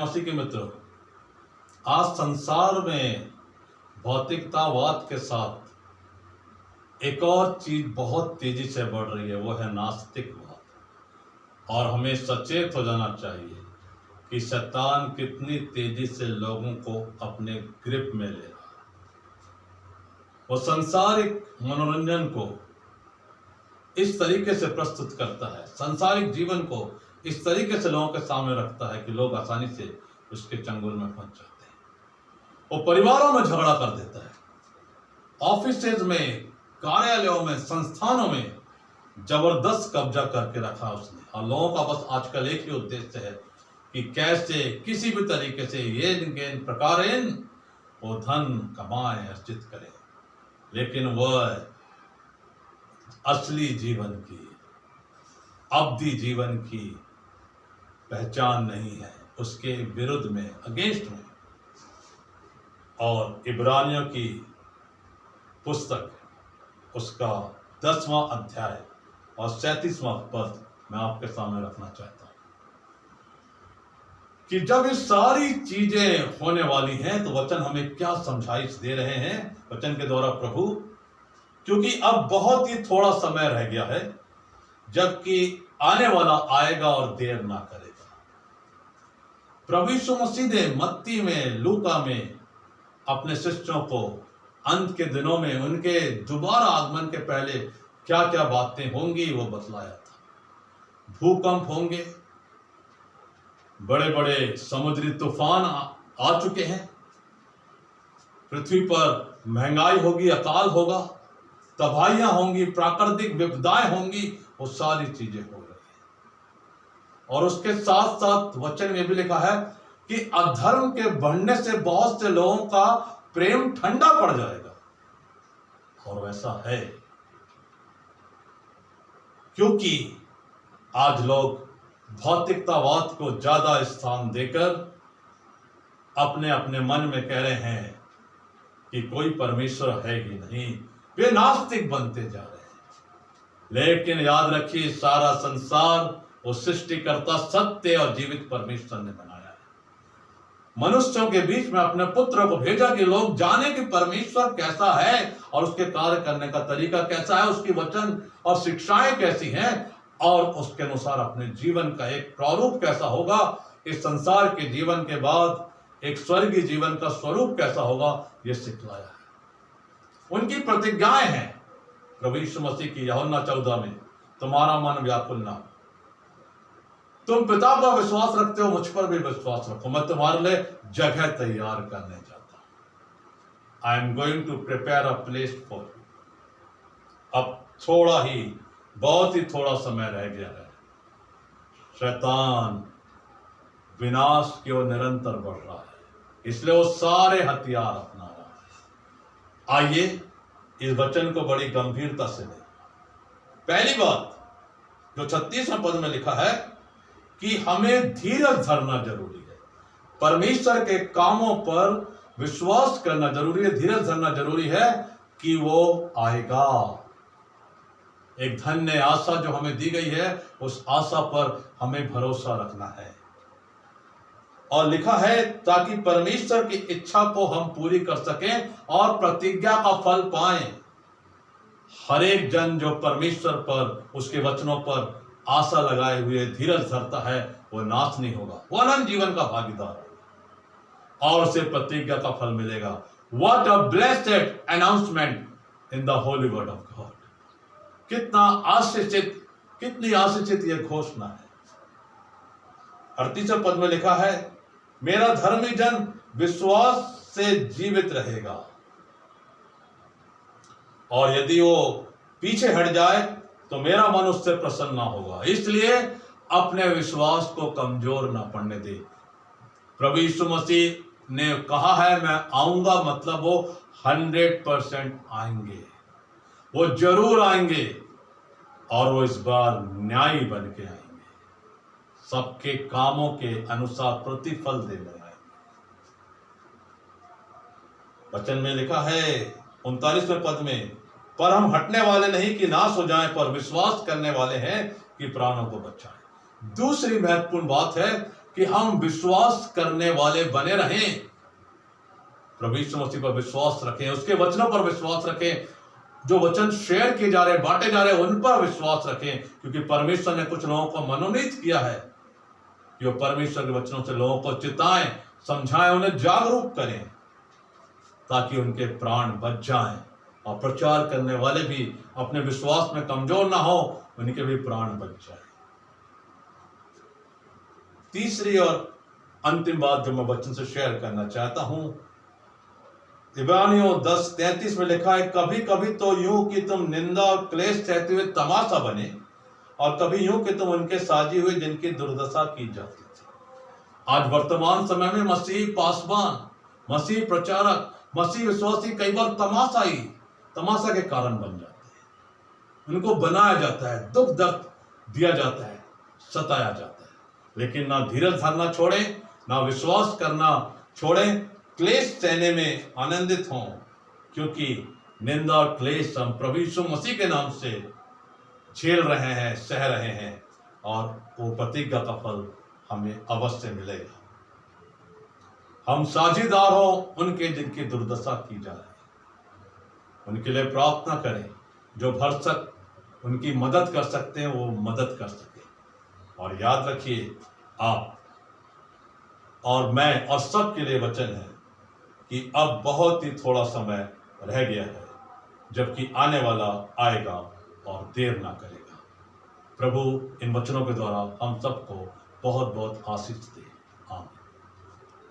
मसीह के मित्रों, आज संसार में भौतिकतावाद के साथ एक और चीज बहुत तेजी से बढ़ रही है, वो है नास्तिकवाद। और हमें सचेत हो जाना चाहिए कि शैतान कितनी तेजी से लोगों को अपने ग्रिप में ले रहा है। वो सांसारिक मनोरंजन को इस तरीके से प्रस्तुत करता है, सांसारिक जीवन को इस तरीके से लोगों के सामने रखता है कि लोग आसानी से उसके चंगुल में फंस जाते हैं। वो परिवारों में झगड़ा कर देता है, ऑफिसेज में, कार्यालयों में, संस्थानों में जबरदस्त कब्जा करके रखा उसने। और लोगों का बस आजकल एक ही उद्देश्य है कि कैसे किसी भी तरीके से येन गेन प्रकारेण वो धन कमाए, अर्जित करे। लेकिन वह असली जीवन की, अवधि जीवन की पहचान नहीं है, उसके विरुद्ध में, अगेंस्ट में। और इब्रानियों की पुस्तक, उसका 10वां अध्याय और 37वां पद मैं आपके सामने रखना चाहता हूं कि जब ये सारी चीजें होने वाली हैं तो वचन हमें क्या समझाइश दे रहे हैं वचन के द्वारा प्रभु, क्योंकि अब बहुत ही थोड़ा समय रह गया है जबकि आने वाला आएगा और देर ना करेगा। प्रभु यीशु मसीह ने मत्ती में, लूका में अपने शिष्यों को अंत के दिनों में उनके दोबारा आगमन के पहले क्या क्या बातें होंगी वो बतलाया था। भूकंप होंगे, बड़े बड़े समुद्री तूफान आ चुके हैं, पृथ्वी पर महंगाई होगी, अकाल होगा, तबाहियां होंगी, प्राकृतिक विपदाएं होंगी, वो सारी चीजें हो रही हैं। और उसके साथ साथ वचन में भी लिखा है कि अधर्म के बढ़ने से बहुत से लोगों का प्रेम ठंडा पड़ जाएगा। और वैसा है, क्योंकि आज लोग भौतिकतावाद को ज्यादा स्थान देकर अपने अपने मन में कह रहे हैं कि कोई परमेश्वर है ही नहीं, वे नास्तिक बनते जा रहे हैं। लेकिन याद रखिए, सारा संसार वो सृष्टिकर्ता सत्य और जीवित परमेश्वर ने बनाया है। मनुष्यों के बीच में अपने पुत्र को भेजा कि लोग जाने कि परमेश्वर कैसा है और उसके कार्य करने का तरीका कैसा है, उसकी वचन और शिक्षाएं कैसी हैं, और उसके अनुसार अपने जीवन का एक प्रारूप कैसा होगा, इस संसार के जीवन के बाद एक स्वर्गीय जीवन का स्वरूप कैसा होगा, यह सिखलाया है। उनकी प्रतिज्ञाएं हैं प्रभु यीशु मसीह की यूहन्ना 14 में, तुम्हारा मन व्याकुल ना हो, तुम पिता पर विश्वास रखते हो, मुझ पर भी विश्वास रखो, मैं तुम्हारे लिए जगह तैयार करने जाता हूं। I am going to prepare a place for you. अब थोड़ा ही, बहुत ही थोड़ा समय रह गया है। शैतान विनाश की ओर निरंतर बढ़ रहा है, इसलिए वो सारे हथियार अपना रहा है। आइए इस वचन को बड़ी गंभीरता से लें। पहली बात जो 36वें पद में लिखा है कि हमें धीरज धरना जरूरी है, परमेश्वर के कामों पर विश्वास करना जरूरी है, धीरज धरना जरूरी है कि वो आएगा। एक धन्य आशा जो हमें दी गई है, उस आशा पर हमें भरोसा रखना है। और लिखा है ताकि परमेश्वर की इच्छा को हम पूरी कर सकें और प्रतिज्ञा का फल पाएं। हर एक जन जो परमेश्वर पर, उसके वचनों पर आशा लगाए हुए धीरज धरता है, वो नाश नहीं होगा, वो अनंत जीवन का भागीदार है और उसे प्रतिज्ञा का फल मिलेगा। What a blessed announcement in the holy word of God! कितना आशीषित, कितनी आशीषित यह घोषणा है। 38वें पद में लिखा है, मेरा धर्मी जन विश्वास से जीवित रहेगा, और यदि वो पीछे हट जाए तो मेरा मन उससे प्रसन्न ना होगा। इसलिए अपने विश्वास को कमजोर ना पड़ने दे। प्रभु यीशु मसीह ने कहा है मैं आऊंगा, मतलब वो 100% आएंगे, वो जरूर आएंगे, और वो इस बार न्यायी बन के आएंगे, सबके कामों के अनुसार प्रतिफल देने आएंगे। वचन में लिखा है 39वें पद में, पर हम हटने वाले नहीं कि नाश हो जाएं, पर विश्वास करने वाले हैं कि प्राणों को बचाएं। दूसरी महत्वपूर्ण बात है कि हम विश्वास करने वाले बने रहें, प्रभु यीशु मसीह पर विश्वास रखें, उसके वचनों पर विश्वास रखें, जो वचन शेयर किए जा रहे हैं, बांटे जा रहे हैं, उन पर विश्वास रखें, क्योंकि परमेश्वर ने कुछ लोगों को मनोनीत किया है कि वो परमेश्वर के वचनों से लोगों को चिताएं, समझाएं, उन्हें जागरूक करें, ताकि उनके प्राण बच जाएं और प्रचार करने वाले भी अपने विश्वास में कमजोर ना हो, उनके भी प्राण बच जाए। तीसरी और अंतिम बात जो मैं वचन से शेयर करना चाहता हूं, इब्रानियों 10:33 में लिखा है, कभी कभी तो यूं कि तुम निंदा और क्लेश सहते हुए तमाशा बने, और कभी यूं कि तुम उनके साजी हुए जिनकी दुर्दशा की जाती थी। आज वर्तमान समय में मसीह पासवान, मसीह प्रचारक, मसीह विश्वासी कई बार तमाशा के कारण बन जाते हैं, उनको बनाया जाता है, दुख दर्द दिया जाता है, सताया जाता है, लेकिन ना धीरज धरना छोड़ें, ना विश्वास करना छोड़ें, क्लेश सहने में आनंदित हों, क्योंकि निंदा और क्लेश हम प्रभु यीशु मसीह के नाम से झेल रहे हैं, सह रहे हैं, और वो प्रतिज्ञा का फल हमें अवश्य मिलेगा। हम साझीदार हो उनके जिनकी दुर्दशा की जा रही है, उनके लिए प्रार्थना करें, जो भरसक उनकी मदद कर सकते हैं वो मदद कर सके। और याद रखिए, आप और मैं और सब के लिए वचन है कि अब बहुत ही थोड़ा समय रह गया है, जबकि आने वाला आएगा और देर ना करेगा। प्रभु इन वचनों के द्वारा हम सबको बहुत बहुत आशीष दे।